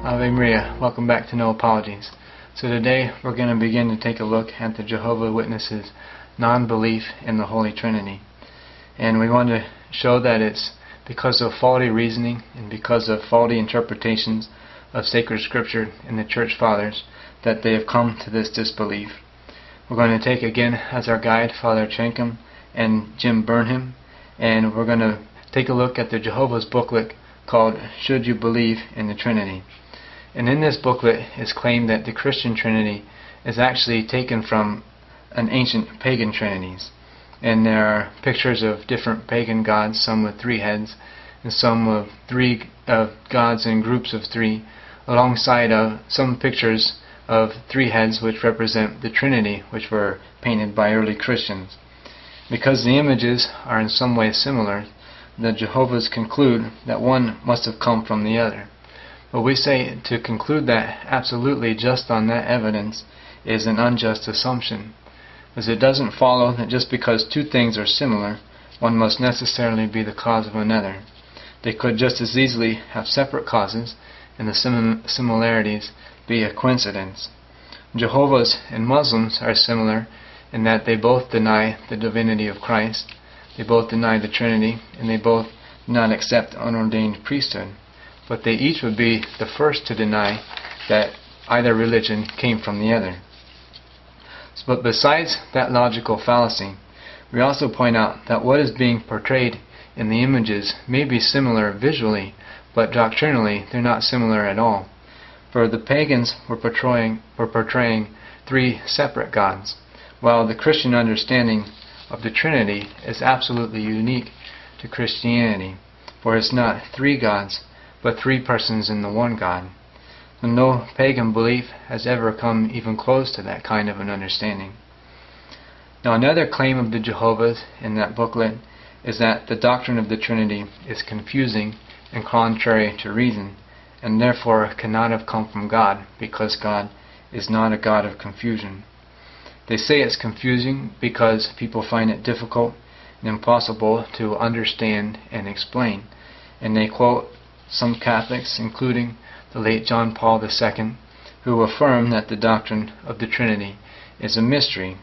Ave Maria, welcome back to No Apologies. So today we're going to begin to take a look at the Jehovah Witnesses' non-belief in the Holy Trinity. And we want to show that it's because of faulty reasoning and because of faulty interpretations of sacred scripture in the Church Fathers that they have come to this disbelief. We're going to take again as our guide Father Chenkum and Jim Burnham, and we're going to take a look at the Jehovah's booklet called Should You Believe in the Trinity. And in this booklet is claimed that the Christian Trinity is actually taken from an ancient pagan trinities. And there are pictures of different pagan gods, some with 3 heads, and some of 3 gods in groups of 3, alongside of some pictures of 3 heads which represent the Trinity, which were painted by early Christians. Because the images are in some way similar, the Jehovah's conclude that one must have come from the other. But we say to conclude that absolutely just on that evidence is an unjust assumption, as it doesn't follow that just because 2 things are similar, one must necessarily be the cause of another. They could just as easily have separate causes, and the similarities be a coincidence. Jehovah's and Muslims are similar in that they both deny the divinity of Christ, they both deny the Trinity, and they both do not accept unordained priesthood. But they each would be the first to deny that either religion came from the other. But besides that logical fallacy, we also point out that what is being portrayed in the images may be similar visually, but doctrinally they're not similar at all. For the pagans were portraying 3 separate gods, while the Christian understanding of the Trinity is absolutely unique to Christianity, for it's not 3 gods, but 3 persons in the one God. And no pagan belief has ever come even close to that kind of an understanding. Now another claim of the Jehovah's in that booklet is that the doctrine of the Trinity is confusing and contrary to reason, and therefore cannot have come from God, because God is not a God of confusion. They say it's confusing because people find it difficult and impossible to understand and explain, and they quote some Catholics, including the late John Paul II, who affirm that the doctrine of the Trinity is a mystery.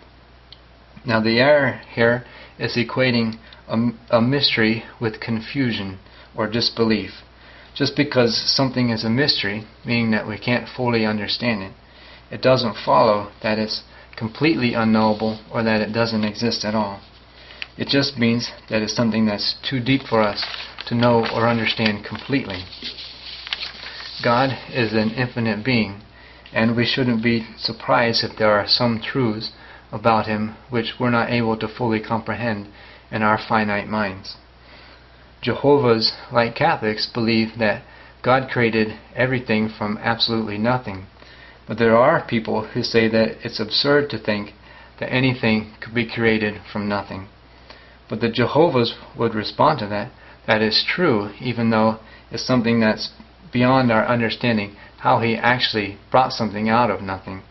Now the error here is equating a mystery with confusion or disbelief. Just because something is a mystery, meaning that we can't fully understand it, it doesn't follow that it's completely unknowable or that it doesn't exist at all. It just means that it's something that's too deep for us to know or understand completely. God is an infinite being, and we shouldn't be surprised if there are some truths about Him which we're not able to fully comprehend in our finite minds. Jehovah's, like Catholics, believe that God created everything from absolutely nothing, but there are people who say that it's absurd to think that anything could be created from nothing. But the Jehovah's would respond to that is true, even though it's something that's beyond our understanding, how He actually brought something out of nothing.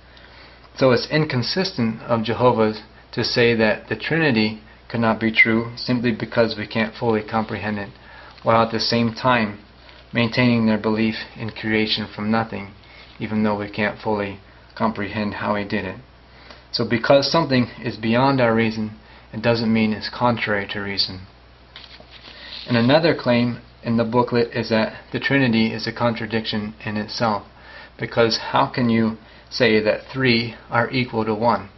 So it's inconsistent of Jehovah's to say that the Trinity cannot be true simply because we can't fully comprehend it, while at the same time maintaining their belief in creation from nothing, even though we can't fully comprehend how He did it. So because something is beyond our reason, it doesn't mean it's contrary to reason. And another claim in the booklet is that the Trinity is a contradiction in itself, because how can you say that 3 are equal to 1?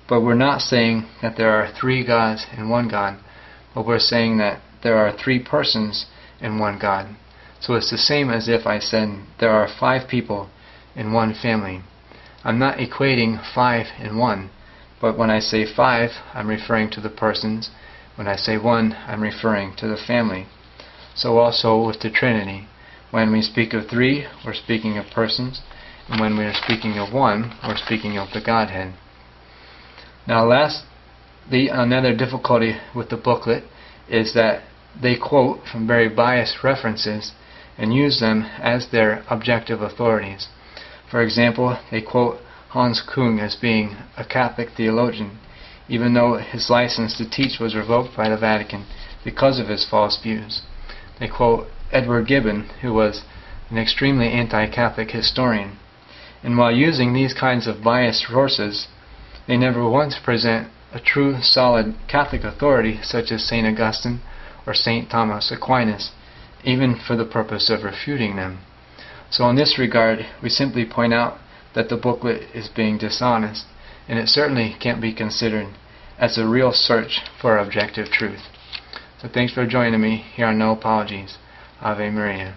But we're not saying that there are 3 gods in one God, but we're saying that there are 3 persons in one God. So it's the same as if I said there are 5 people in one family. I'm not equating 5 and 1, but when I say 5, I'm referring to the persons. When I say 1, I'm referring to the family. So also with the Trinity. When we speak of 3, we're speaking of persons, and when we're speaking of 1, we're speaking of the Godhead. Now lastly, another difficulty with the booklet is that they quote from very biased references and use them as their objective authorities. For example, they quote Hans Küng as being a Catholic theologian, even though his license to teach was revoked by the Vatican because of his false views. They quote Edward Gibbon, who was an extremely anti-Catholic historian. And while using these kinds of biased sources, they never once present a true, solid Catholic authority such as St. Augustine or St. Thomas Aquinas, even for the purpose of refuting them. So in this regard, we simply point out that the booklet is being dishonest, and it certainly can't be considered as a real search for objective truth. So thanks for joining me here on No Apologies. Ave Maria.